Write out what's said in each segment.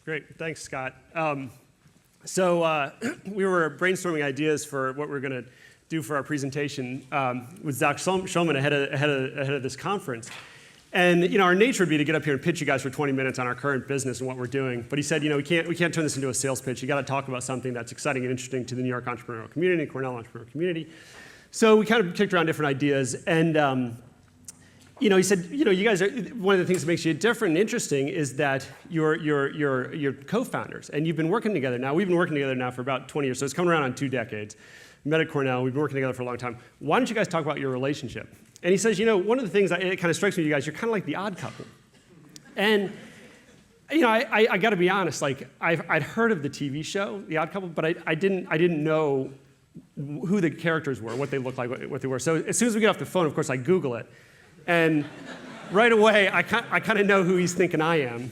Great, thanks, Scott. We were brainstorming ideas for what we're going to do for our presentation with Zach Shulman ahead of this conference. And our nature would be to get up here and pitch you guys for 20 minutes on our current business and what we're doing. But he said, we can't turn this into a sales pitch. You got to talk about something that's exciting and interesting to the New York entrepreneurial community, Cornell entrepreneurial community. So we kind of kicked around different ideas, and he said, you guys are, one of the things that makes you different and interesting is that you're co-founders, and you've been working together now. We've been working together now for about 20 years, so it's coming around on 2 decades. We met at Cornell. We've been working together for a long time. Why don't you guys talk about your relationship? And he says, one of the things that it kind of strikes me, you guys, you're kind of like the odd couple. And I got to be honest, like I'd heard of the TV show, The Odd Couple, but I didn't know who the characters were, what they looked like, what they were. So as soon as we get off the phone, of course, I Google it. And right away, I kind of know who he's thinking I am.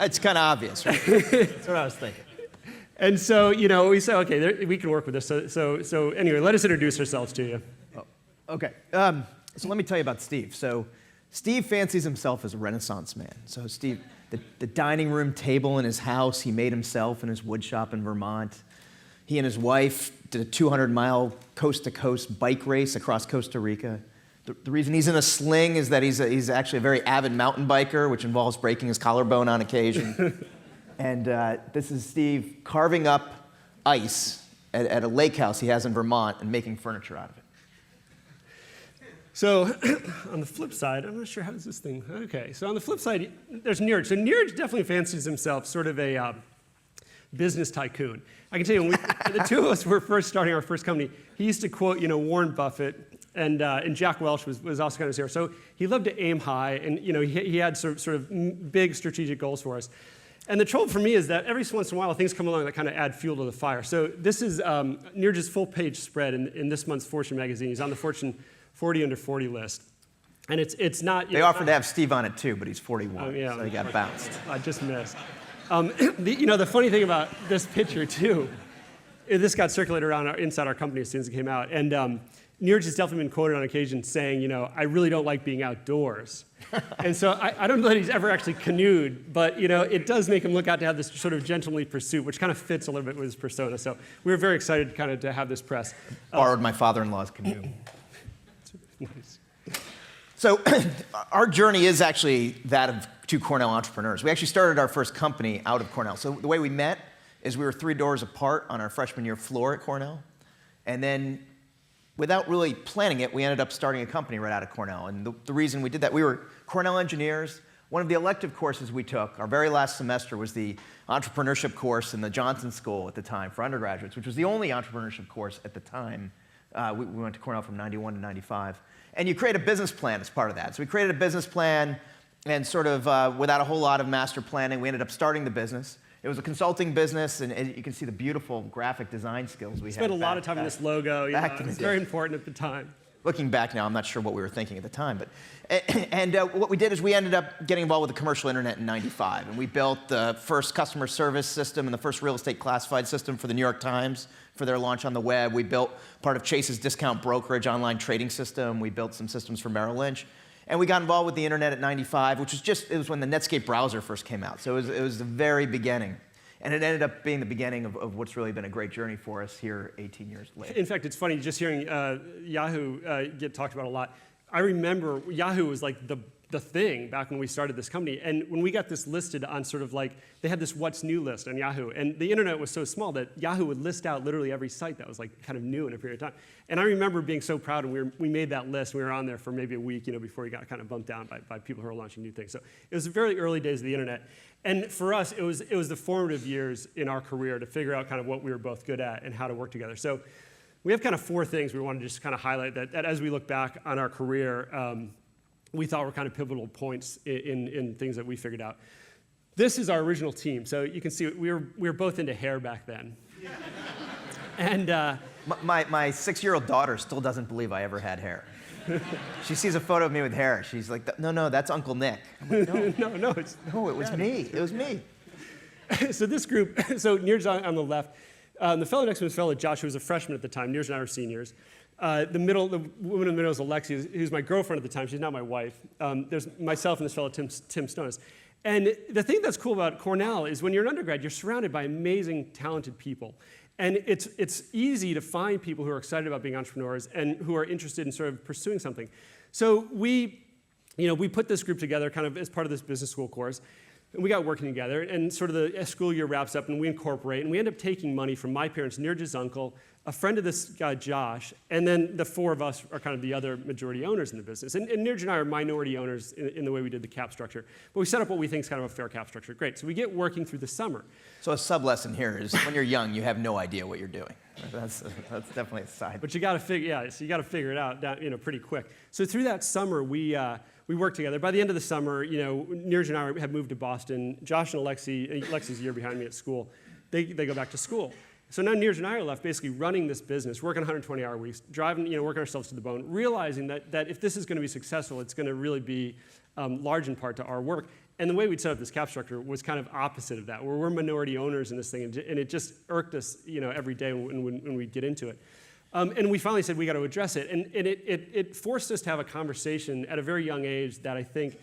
It's kind of obvious, right? That's what I was thinking. And so, we said, okay, we can work with this. So anyway, let us introduce ourselves to you. Oh, okay. So let me tell you about Steve. So Steve fancies himself as a Renaissance man. So Steve, the dining room table in his house, he made himself in his wood shop in Vermont. He and his wife did a 200-mile coast-to-coast bike race across Costa Rica. The reason he's in a sling is that he's actually a very avid mountain biker, which involves breaking his collarbone on occasion. And this is Steve carving up ice at a lake house he has in Vermont and making furniture out of it. So on the flip side, I'm not sure how does this thing, okay. So on the flip side, there's Niraj. So Niraj definitely fancies himself sort of a business tycoon. I can tell you, when the two of us were first starting our first company, he used to quote, Warren Buffett, and Jack Welch was also kind of here. So he loved to aim high, and he had sort of big strategic goals for us. And the trouble for me is that every once in a while, things come along that kind of add fuel to the fire. So this is Niraj's full-page spread in this month's Fortune magazine. He's on the Fortune 40 under 40 list. And it's not... They offered to have Steve on it too, but he's 41, so he got bounced. I just missed. The funny thing about this picture too, this got circulated around inside our company as soon as it came out. And Niraj has definitely been quoted on occasion saying, I really don't like being outdoors. And so I don't know that he's ever actually canoed, but it does make him look out to have this sort of gentlemanly pursuit, which kind of fits a little bit with his persona. So we were very excited kind of to have this press. Borrowed my father-in-law's canoe. Nice. So our journey is actually that of 2 Cornell entrepreneurs. We actually started our first company out of Cornell. So the way we met is we were 3 doors apart on our freshman year floor at Cornell. And then without really planning it, we ended up starting a company right out of Cornell. And the reason we did that, we were Cornell engineers. One of the elective courses we took, our very last semester, was the entrepreneurship course in the Johnson School at the time for undergraduates, which was the only entrepreneurship course at the time. We went to Cornell from 91 to 95. And you create a business plan as part of that. So we created a business plan, and sort of without a whole lot of master planning, we ended up starting the business. It was a consulting business, and you can see the beautiful graphic design skills we had. Spent a lot of time in this logo. It's very important at the time. Looking back now, I'm not sure what we were thinking at the time. What we did is we ended up getting involved with the commercial internet in '95. And we built the first customer service system and the first real estate classified system for the New York Times for their launch on the web. We built part of Chase's discount brokerage online trading system. We built some systems for Merrill Lynch. And we got involved with the internet at '95, which was it was when the Netscape browser first came out. So it was the very beginning. And it ended up being the beginning of what's really been a great journey for us here 18 years later. In fact, it's funny just hearing Yahoo get talked about a lot. I remember Yahoo was like the thing back when we started this company. And when we got this listed on sort of like, they had this what's new list on Yahoo. And the internet was so small that Yahoo would list out literally every site that was like kind of new in a period of time. And I remember being so proud, and we made that list. We were on there for maybe a week, before we got kind of bumped down by people who were launching new things. So it was the very early days of the internet. And for us, it was the formative years in our career to figure out kind of what we were both good at and how to work together. So we have kind of 4 things we want to just kind of highlight that as we look back on our career, we thought were kind of pivotal points in things that we figured out. This is our original team. So you can see we were both into hair back then. And my 6-year-old daughter still doesn't believe I ever had hair. She sees a photo of me with hair. She's like, no, that's Uncle Nick. I'm like, no, No, it's no, it was me. It was me. so this group. So Niraj on the left. The fellow next to him was a fellow Josh, who was a freshman at the time. Niraj and I were seniors. The woman in the middle is Alexi, who's my girlfriend at the time. She's not my wife. There's myself and this fellow, Tim Stonis. And the thing that's cool about Cornell is when you're an undergrad, you're surrounded by amazing, talented people. And it's easy to find people who are excited about being entrepreneurs and who are interested in sort of pursuing something. So we put this group together kind of as part of this business school course. And we got working together, and sort of the school year wraps up, and we incorporate, and we end up taking money from my parents, Niraj's uncle, a friend of this guy, Josh, and then the four of us are kind of the other majority owners in the business. And Niraj and I are minority owners in the way we did the cap structure. But we set up what we think is kind of a fair cap structure. Great. So we get working through the summer. So a sub-lesson here is when you're young, you have no idea what you're doing. That's definitely a side. But you got to figure it out, pretty quick. So through that summer, we worked together. By the end of the summer, Niraj and I had moved to Boston. Josh and Alexi's a year behind me at school. They go back to school. So now Niraj and I are left basically running this business, working 120-hour weeks, driving, working ourselves to the bone, realizing that if this is going to be successful, it's going to really be large in part to our work. And the way we'd set up this cap structure was kind of opposite of that, where we're minority owners in this thing, and it just irked us, every day when we'd get into it. And we finally said we got to address it, and it forced us to have a conversation at a very young age that I think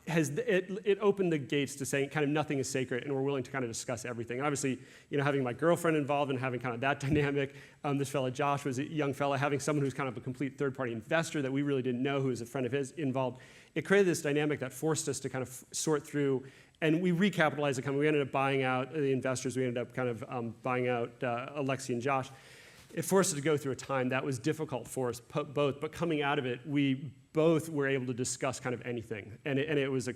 it opened the gates to saying kind of nothing is sacred, and we're willing to kind of discuss everything. And obviously, having my girlfriend involved and having kind of that dynamic, this fellow Josh was a young fellow, having someone who's kind of a complete third-party investor that we really didn't know who was a friend of his involved. It created this dynamic that forced us to kind of sort through, and we recapitalized the company. We ended up buying out the investors. We ended up kind of buying out Alexi and Josh. It forced us to go through a time that was difficult for us both, but coming out of it, we both were able to discuss kind of anything. And it was a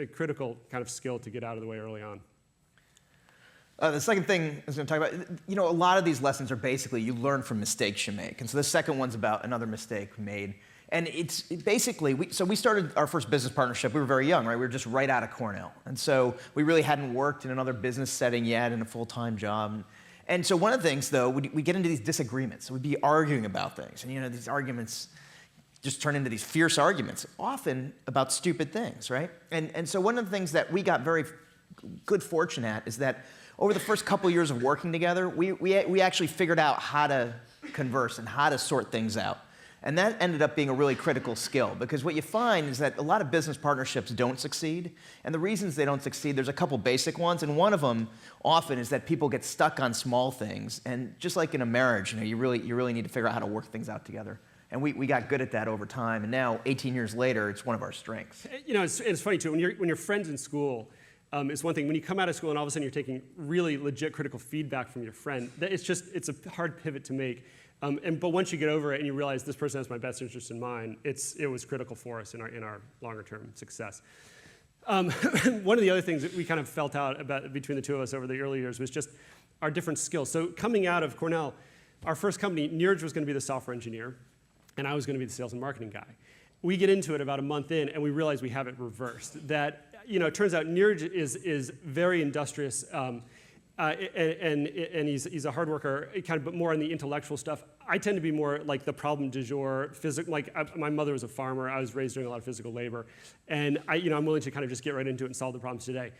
critical kind of skill to get out of the way early on. The second thing I was going to talk about, a lot of these lessons are basically you learn from mistakes you make. And so the second one's about another mistake made. And it's basically, we started our first business partnership. We were very young, right? We were just right out of Cornell. And so we really hadn't worked in another business setting yet in a full-time job. And so one of the things, though, we get into these disagreements. We'd be arguing about things. And, these arguments just turn into these fierce arguments, often about stupid things, right? And so one of the things that we got very good fortune at is that over the first couple years of working together, we actually figured out how to converse and how to sort things out. And that ended up being a really critical skill, because what you find is that a lot of business partnerships don't succeed. And the reasons they don't succeed, there's a couple basic ones. And one of them often is that people get stuck on small things. And just like in a marriage, you really need to figure out how to work things out together. And we got good at that over time. And now, 18 years later, it's one of our strengths. It's funny, too. When you're friends in school, it's one thing. When you come out of school and all of a sudden you're taking really legit critical feedback from your friend, it's a hard pivot to make. But once you get over it and you realize this person has my best interest in mind, it was critical for us in our longer-term success. One of the other things that we kind of felt out about between the two of us over the early years was just our different skills. So coming out of Cornell, our first company, Niraj was going to be the software engineer, and I was going to be the sales and marketing guy. We get into it about a month in, and we realize we have it reversed. That it turns out Niraj is very industrious. And he's a hard worker, but more on the intellectual stuff. I tend to be more like the problem du jour, my mother was a farmer. I was raised doing a lot of physical labor, and I'm willing to kind of just get right into it and solve the problems today.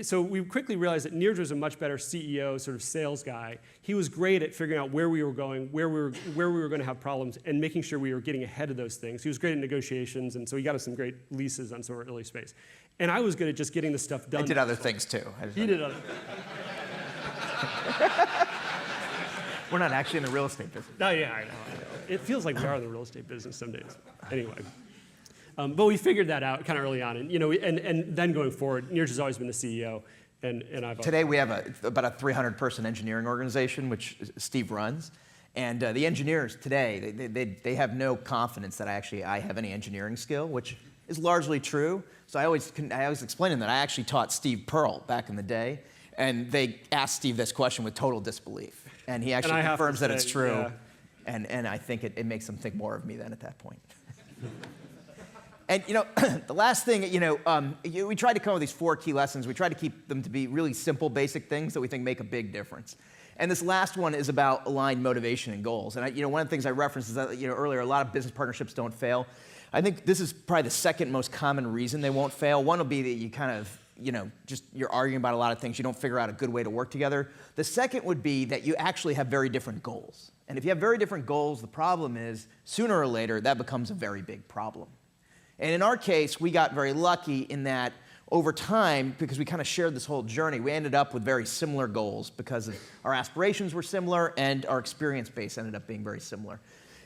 So we quickly realized that Niraj was a much better CEO, sort of sales guy. He was great at figuring out where we were going, where we were going to have problems, and making sure we were getting ahead of those things. He was great at negotiations, and so he got us some great leases on some of our early space. And I was good at just getting the stuff done. I did other things too. He did other things. We're not actually in the real estate business. No, yeah, I know. It feels like we are in the real estate business some days. Anyway. But we figured that out kind of early on. And then going forward, Niraj has always been the CEO. And I've Today we have about a 300-person engineering organization, which Steve runs. And the engineers today, they have no confidence that I have any engineering skill, which is largely true. So I always explain to them that I actually taught Steve Pearl back in the day. And they asked Steve this question with total disbelief. And he actually confirms that it's true. Yeah. And I think it makes them think more of me then at that point. And the last thing, we tried to come up with these 4 key lessons. We tried to keep them to be really simple, basic things that we think make a big difference. And this last one is about aligned motivation and goals. And one of the things I referenced is that earlier, a lot of business partnerships don't fail. I think this is probably the second most common reason they won't fail. One will be that you kind of, you're arguing about a lot of things. You don't figure out a good way to work together. The second would be that you actually have very different goals. And if you have very different goals, the problem is sooner or later that becomes a very big problem. And in our case, we got very lucky in that over time, because we kind of shared this whole journey, we ended up with very similar goals because our aspirations were similar and our experience base ended up being very similar.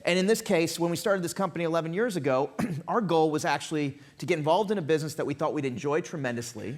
And in this case, when we started this company 11 years ago, our goal was actually to get involved in a business that we thought we'd enjoy tremendously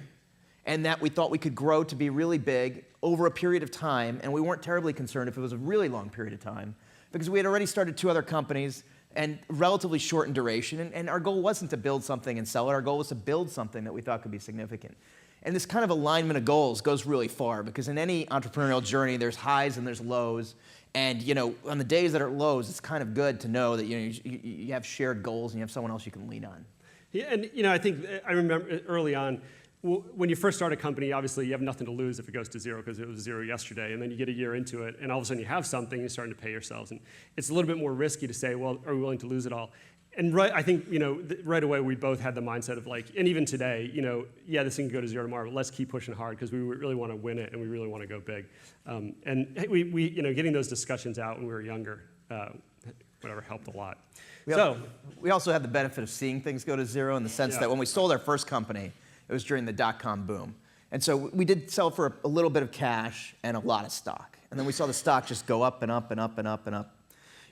and that we thought we could grow to be really big over a period of time. And we weren't terribly concerned if it was a really long period of time because we had already started 2 other companies and relatively short in duration. And our goal wasn't to build something and sell it. Our goal was to build something that we thought could be significant. And this kind of alignment of goals goes really far because in any entrepreneurial journey, there's highs and there's lows. And on the days that are lows, it's kind of good to know that you have shared goals and you have someone else you can lean on. Yeah, and I think I remember early on, when you first start a company, obviously you have nothing to lose if it goes to zero because it was zero yesterday, and then you get a year into it, and all of a sudden you have something, you're starting to pay yourselves, and it's a little bit more risky to say, well, are we willing to lose it all? And I think right away we both had the mindset of like, and even today, yeah, this thing can go to zero tomorrow, but let's keep pushing hard because we really want to win it and we really want to go big. And we getting those discussions out when we were younger, helped a lot. We also had the benefit of seeing things go to zero in the sense that when we sold our first company, it was during the dot-com boom. And so we did sell for a little bit of cash and a lot of stock. And then we saw the stock just go up and up and up and up and up.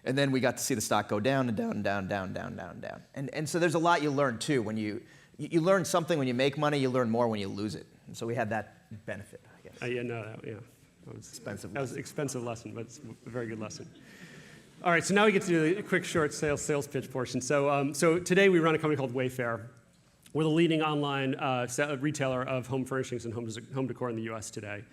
And then we got to see the stock go down and down and down, down, down, down, down. And so there's a lot you learn too. When you learn something when you make money, you learn more when you lose it. And so we had that benefit, I guess. That was expensive. That was an expensive lesson, but it's a very good lesson. All right, so now we get to do a quick, short sales pitch portion. So today we run a company called Wayfair. We're the leading online retailer of home furnishings and home decor in the U.S. today.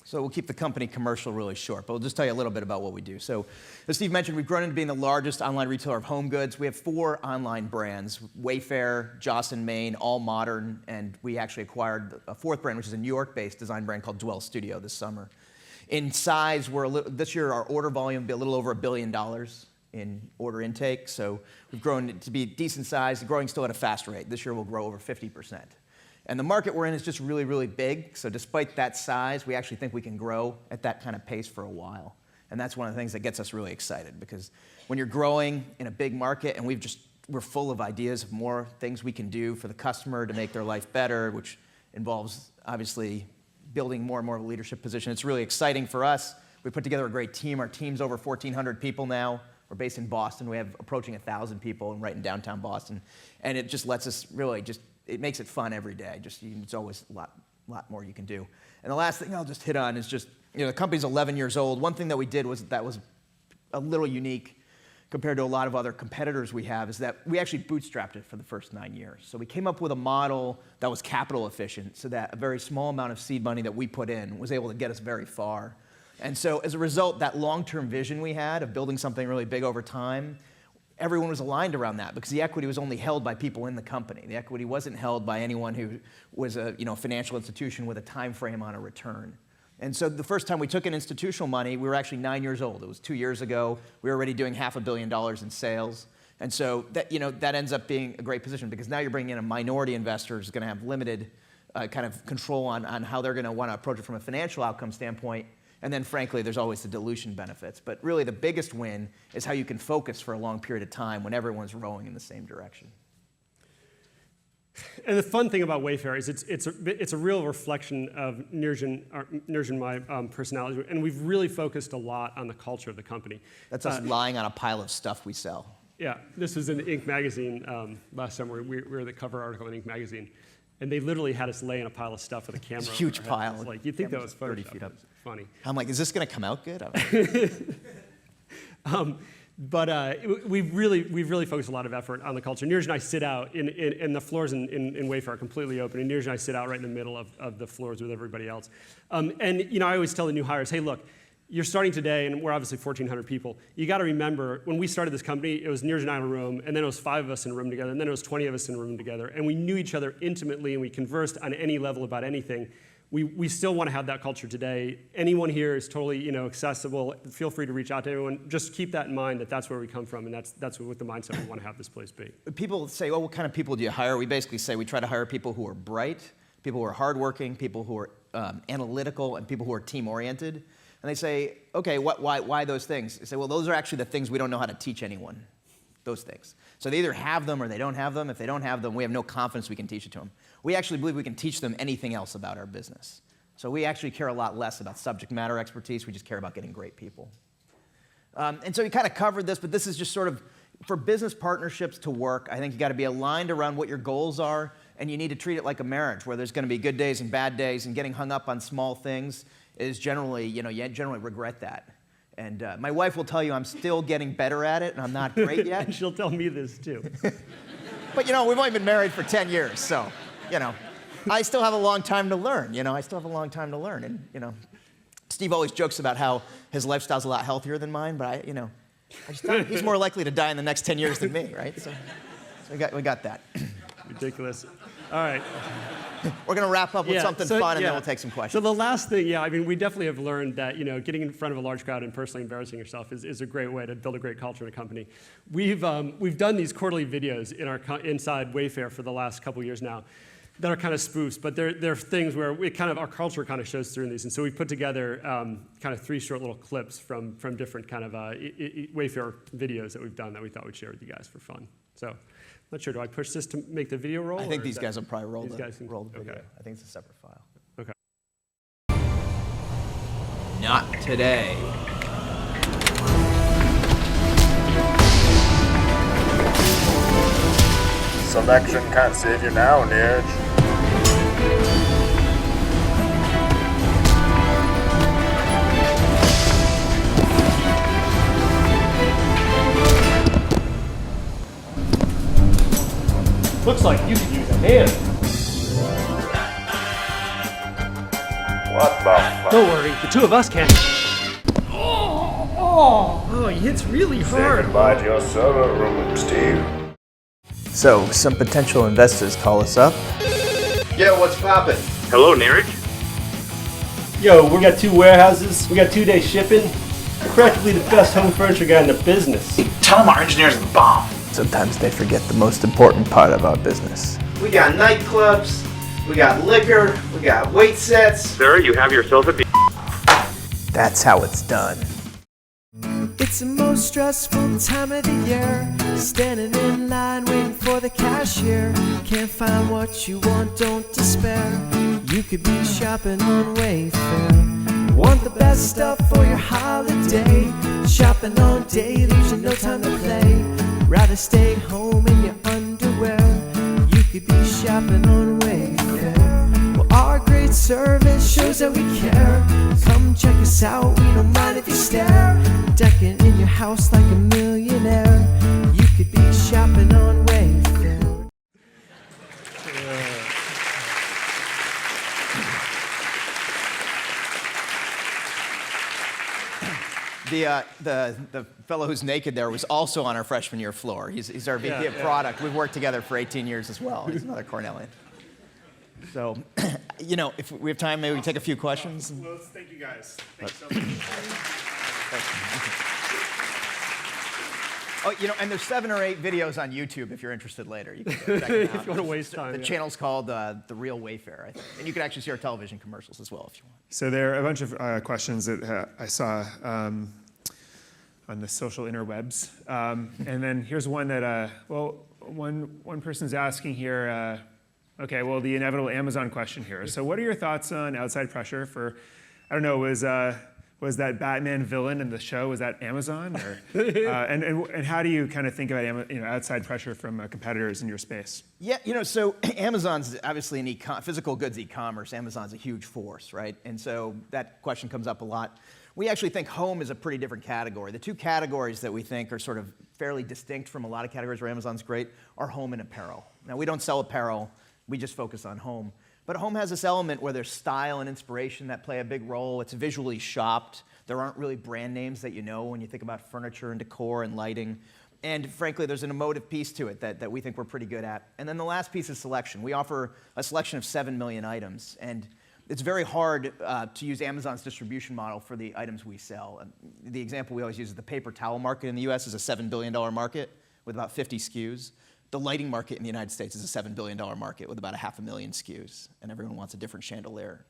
So we'll keep the company commercial really short, but we'll just tell you a little bit about what we do. So as Steve mentioned, we've grown into being the largest online retailer of home goods. We have 4 online brands, Wayfair, Joss & Main, All Modern, and we actually acquired a 4th brand, which is a New York-based design brand called Dwell Studio this summer. In size, this year our order volume will be a little over $1 billion in order intake, so we've grown to be decent size, growing still at a fast rate. This year we'll grow over 50%. And the market we're in is just really, really big. So despite that size, we actually think we can grow at that kind of pace for a while. And that's one of the things that gets us really excited because when you're growing in a big market and we're full of ideas of more things we can do for the customer to make their life better, which involves obviously building more and more of a leadership position. It's really exciting for us. We put together a great team. Our team's over 1,400 people now. We're based in Boston. We have approaching 1,000 people right in downtown Boston. And it just lets us really it makes it fun every day. It's always a lot more you can do. And the last thing I'll just hit on is the company's 11 years old. One thing that we did was a little unique compared to a lot of other competitors we have is that we actually bootstrapped it for the first 9 years. So we came up with a model that was capital efficient so that a very small amount of seed money that we put in was able to get us very far. And so as a result, that long-term vision we had of building something really big over time, everyone was aligned around that because the equity was only held by people in the company. The equity wasn't held by anyone who was a financial institution with a time frame on a return. And so the first time we took in institutional money, we were actually 9 years old. It was 2 years ago. We were already doing $500 million in sales. And so that ends up being a great position because now you're bringing in a minority investor who's going to have limited kind of control on how they're going to want to approach it from a financial outcome standpoint. And then, frankly, there's always the dilution benefits. But really, the biggest win is how you can focus for a long period of time when everyone's rowing in the same direction. And the fun thing about Wayfair is it's a real reflection of Niraj and my personality. And we've really focused a lot on the culture of the company. That's us lying on a pile of stuff we sell. Yeah, this was in Inc. magazine last summer. We were the cover article in Inc. magazine. And they literally had us lay in a pile of stuff with a camera. It's a huge pile. Like, you'd think that was 30 feet up. Funny. I'm like, is this going to come out good? But we've really focused a lot of effort on the culture. Niraj and I sit out in the floors in Wayfair are completely open, and Niraj and I sit out right in the middle of the floors with everybody else. And I always tell the new hires, hey, look, you're starting today, and we're obviously 1,400 people. You got to remember, when we started this company, it was Niraj and I in a room, and then it was 5 of us in a room together, and then it was 20 of us in a room together, and we knew each other intimately, and we conversed on any level about anything. We still want to have that culture today. Anyone here is totally accessible. Feel free to reach out to everyone. Just keep that in mind that that's where we come from, and that's what the mindset we want to have this place be. People say, well, what kind of people do you hire? We basically say we try to hire people who are bright, people who are hardworking, people who are analytical, and people who are team-oriented. And they say, okay, why those things? They say, well, those are actually the things we don't know how to teach anyone, those things. So they either have them or they don't have them. If they don't have them, we have no confidence we can teach it to them. We actually believe we can teach them anything else about our business. So we actually care a lot less about subject matter expertise. We just care about getting great people. And so we kind of covered this, but this is just sort of, for business partnerships to work, I think you got to be aligned around what your goals are, and you need to treat it like a marriage, where there's going to be good days and bad days, and getting hung up on small things is generally, you generally regret that. And my wife will tell you I'm still getting better at it, and I'm not great yet. And she'll tell me this too. But we've only been married for 10 years, so, I still have a long time to learn. I still have a long time to learn. And, Steve always jokes about how his lifestyle's a lot healthier than mine, but I just thought he's more likely to die in the next 10 years than me, right? So we got that. Ridiculous. All right. We're going to wrap up with something fun, and then we'll take some questions. So the last thing, we definitely have learned that getting in front of a large crowd and personally embarrassing yourself is a great way to build a great culture in a company. We've done these quarterly videos inside Wayfair for the last couple years now that are kind of spoofs, but they're things where our culture kind of shows through in these. And so we put together kind of 3 short little clips from different kind of Wayfair videos that we've done that we thought we'd share with you guys for fun. So. Not sure, do I push this to make the video roll? I think these guys will probably roll the video. Okay. I think it's a separate file. Okay. Not today. Selection can't save you now, Niraj. Looks like you could use a hand. What the fuck? Don't worry, the 2 of us can. Oh, he hits really Say hard. goodbye to your server room, Steve. So, some potential investors call us up. Yeah, what's poppin'? Hello, Niraj. Yo, we got 2 warehouses, we got 2-day shipping. We're practically the best home furniture guy in the business. Tell them our engineers are the bomb. Sometimes they forget the most important part of our business. We got nightclubs, we got liquor, we got weight sets. Sir, you have yourself a That's how it's done. It's the most stressful time of the year. Standing in line waiting for the cashier. Can't find what you want, don't despair. You could be shopping on Wayfair. Want the best stuff for your holiday. Shopping all day leaves you no time to play. Rather stay home in your underwear. You could be shopping on Wayfair. Well, our great service shows that we care. Come check us out, we don't mind if you stare. Decking in your house like a millionaire. You could be shopping on Wayfair. The fellow who's naked there was also on our freshman year floor. He's our VP of product. We've worked together for 18 years as well. He's another Cornellian. So, if we have time, maybe we take a few questions. Well, thank you guys. Thanks so much. Oh, and there's 7 or 8 videos on YouTube if you're interested later. You can check them out. If you want to waste time. The channel's called The Real Wayfair, I think. And you can actually see our television commercials as well if you want. So there are a bunch of questions that I saw on the social interwebs. And then here's one that, one person's asking here, okay, well, the inevitable Amazon question here. So what are your thoughts on outside pressure for, I don't know, was that Batman villain in the show, was that Amazon? Or, and how do you kind of think about outside pressure from competitors in your space? Yeah, so Amazon's obviously in physical goods e-commerce. Amazon's a huge force, right? And so that question comes up a lot. We actually think home is a pretty different category. The 2 categories that we think are sort of fairly distinct from a lot of categories where Amazon's great are home and apparel. Now, we don't sell apparel. We just focus on home. But home has this element where there's style and inspiration that play a big role. It's visually shopped. There aren't really brand names that you know when you think about furniture and decor and lighting. And frankly, there's an emotive piece to it that we think we're pretty good at. And then the last piece is selection. We offer a selection of 7 million items. And it's very hard to use Amazon's distribution model for the items we sell. And the example we always use is the paper towel market in the US is a $7 billion market with about 50 SKUs. The lighting market in the United States is a $7 billion market with about 500,000 SKUs, and everyone wants a different chandelier.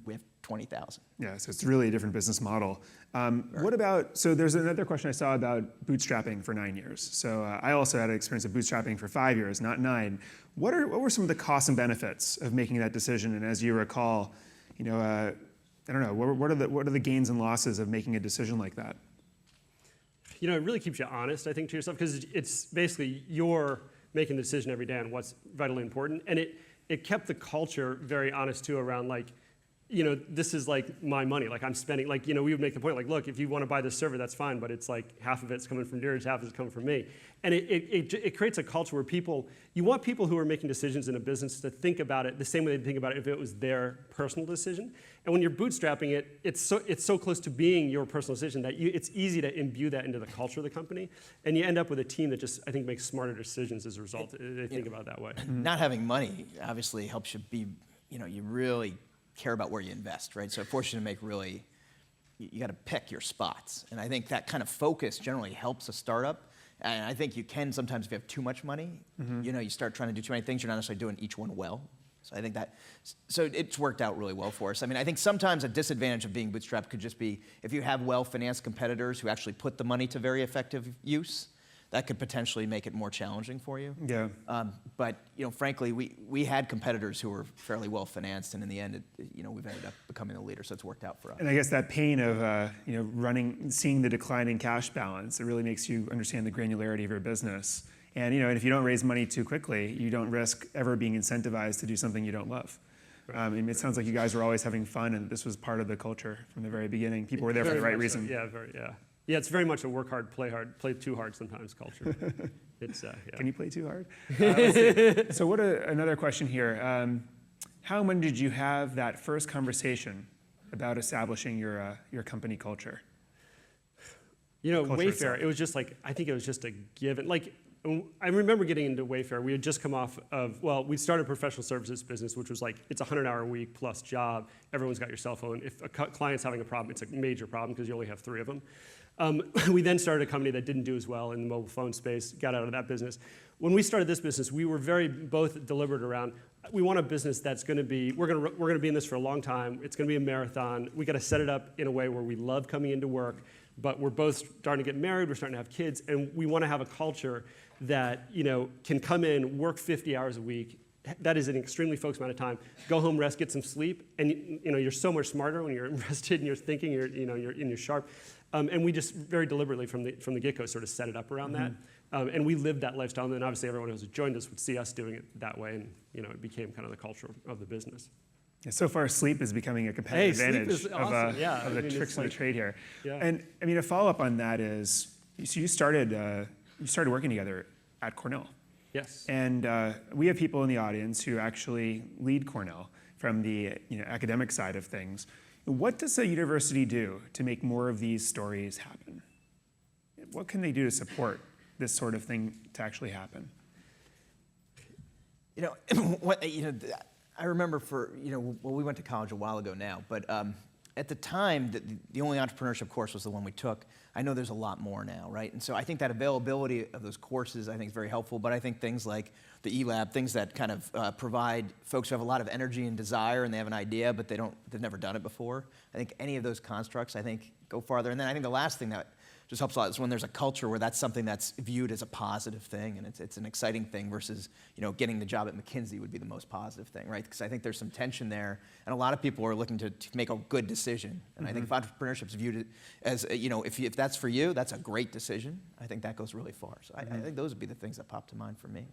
We have 20,000. Yeah, so it's really a different business model. What about, so there's another question I saw about bootstrapping for 9 years. So I also had an experience of bootstrapping for 5 years, not 9. What were some of the costs and benefits of making that decision? And as you recall, I don't know, what are the gains and losses of making a decision like that? It really keeps you honest, I think, to yourself, because it's basically you're making the decision every day on what's vitally important. And it kept the culture very honest, too, around, like, this is like my money. Like, I'm spending, like, we would make the point, like, look, if you want to buy this server, that's fine, but it's like half of it's coming from Niraj, half of it's coming from me. And it creates a culture where you want people who are making decisions in a business to think about it the same way they think about it if it was their personal decision. And when you're bootstrapping it, it's so close to being your personal decision that it's easy to imbue that into the culture of the company. And you end up with a team that just, I think, makes smarter decisions as a result. They think about it that way. Not having money obviously helps you be, you really care about where you invest, right? So it forces you to make really, you got to pick your spots. And I think that kind of focus generally helps a startup. And I think you can sometimes, if you have too much money, you start trying to do too many things, you're not necessarily doing each one well. So I think so it's worked out really well for us. I mean, I think sometimes a disadvantage of being bootstrapped could just be if you have well-financed competitors who actually put the money to very effective use, that could potentially make it more challenging for you. Yeah. But frankly, we had competitors who were fairly well financed, and in the end, we've ended up becoming the leader, so it's worked out for us. And I guess that pain of seeing the declining cash balance, it really makes you understand the granularity of your business. And and if you don't raise money too quickly, you don't risk ever being incentivized to do something you don't love. Right. It sounds like you guys were always having fun, and this was part of the culture from the very beginning. People were there for the right reason. So. Yeah. Yeah, it's very much a work hard, play too hard sometimes culture. Yeah. Can you play too hard? So another question here. How and when did you have that first conversation about establishing your company culture? Wayfair, itself. it was just like, I think it was just a given. Like, I remember getting into Wayfair. We had just come off of, we started a professional services business, which was like, it's a 100-hour-a-week plus job. Everyone's got your cell phone. If a client's having a problem, it's a major problem because you only have 3 of them. We then started a company that didn't do as well in the mobile phone space, got out of that business. When we started this business, we were very both deliberate around, we want a business that's going to be, we're going to be in this for a long time. It's going to be a marathon. We got to set it up in a way where we love coming into work, but we're both starting to get married, we're starting to have kids, and we want to have a culture that can come in, work 50 hours a week. That is an extremely focused amount of time. Go home, rest, get some sleep, and you're so much smarter when you're rested and you're thinking, you're sharp. And we just very deliberately from the get-go sort of set it up around that. And we lived that lifestyle, and then obviously everyone who joined us would see us doing it that way, and it became kind of the culture of the business. Yeah, so far, sleep is becoming a competitive advantage sleep is awesome. of the tricks of the trade here. Yeah. And a follow-up on that is, so you started working together at Cornell. Yes. And we have people in the audience who actually lead Cornell from the academic side of things. What does a university do to make more of these stories happen? What can they do to support this sort of thing to actually happen? I remember we went to college a while ago now, but at the time, the only entrepreneurship course was the one we took. I know there's a lot more now, right? And so I think that availability of those courses, I think, is very helpful, but I think things like the E-Lab, things that kind of provide folks who have a lot of energy and desire and they have an idea, but they've never done it before. I think any of those constructs, I think, go farther. And then I think the last thing that just helps a lot is when there's a culture where that's something that's viewed as a positive thing and it's an exciting thing versus getting the job at McKinsey would be the most positive thing, right? Because I think there's some tension there, and a lot of people are looking to make a good decision. And I think if entrepreneurship is viewed as if that's for you, that's a great decision. I think that goes really far. So I think those would be the things that pop to mind for me.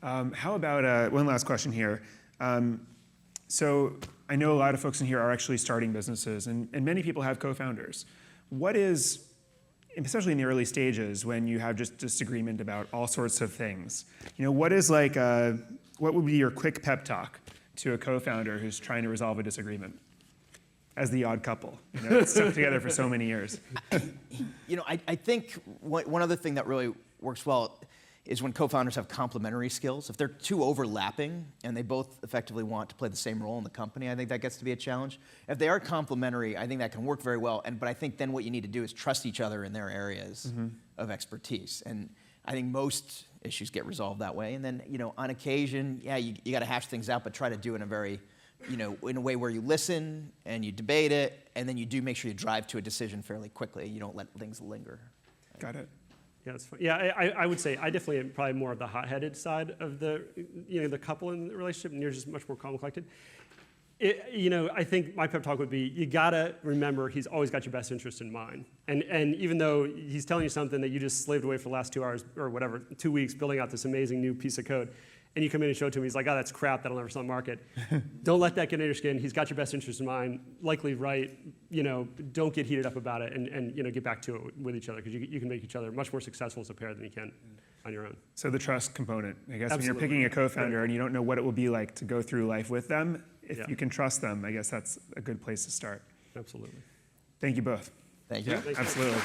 How about one last question here? So I know a lot of folks in here are actually starting businesses, and many people have co-founders. What is, especially in the early stages when you have just disagreement about all sorts of things, what is what would be your quick pep talk to a co-founder who's trying to resolve a disagreement? As the odd couple, it's stuck together for so many years. I think one other thing that really works well is when co-founders have complementary skills. If they're too overlapping and they both effectively want to play the same role in the company, I think that gets to be a challenge. If they are complementary, I think that can work very well. But I think then what you need to do is trust each other in their areas of expertise. And I think most issues get resolved that way. And then, on occasion, yeah, you got to hash things out, but try to do it in a very, in a way where you listen and you debate it, and then you do make sure you drive to a decision fairly quickly. You don't let things linger. Got it. Yeah, that's fine. Yeah, I would say I definitely am probably more of the hot-headed side of the couple in the relationship, and you're just much more calm and collected. I think my pep talk would be, you gotta remember he's always got your best interest in mind. And even though he's telling you something that you just slaved away for the last 2 hours or whatever, 2 weeks building out this amazing new piece of code, and you come in and show it to him, he's like, oh, that's crap, that'll never sell on the market. Don't let that get under your skin. He's got your best interest in mind, likely right. Don't get heated up about it, and get back to it with each other, because you can make each other much more successful as a pair than you can on your own. So the trust component, I guess. Absolutely. When you're picking a co-founder and you don't know what it will be like to go through life with them, if Yeah. you can trust them, I guess that's a good place to start. Absolutely. Thank you both. Thank you. Yeah, absolutely.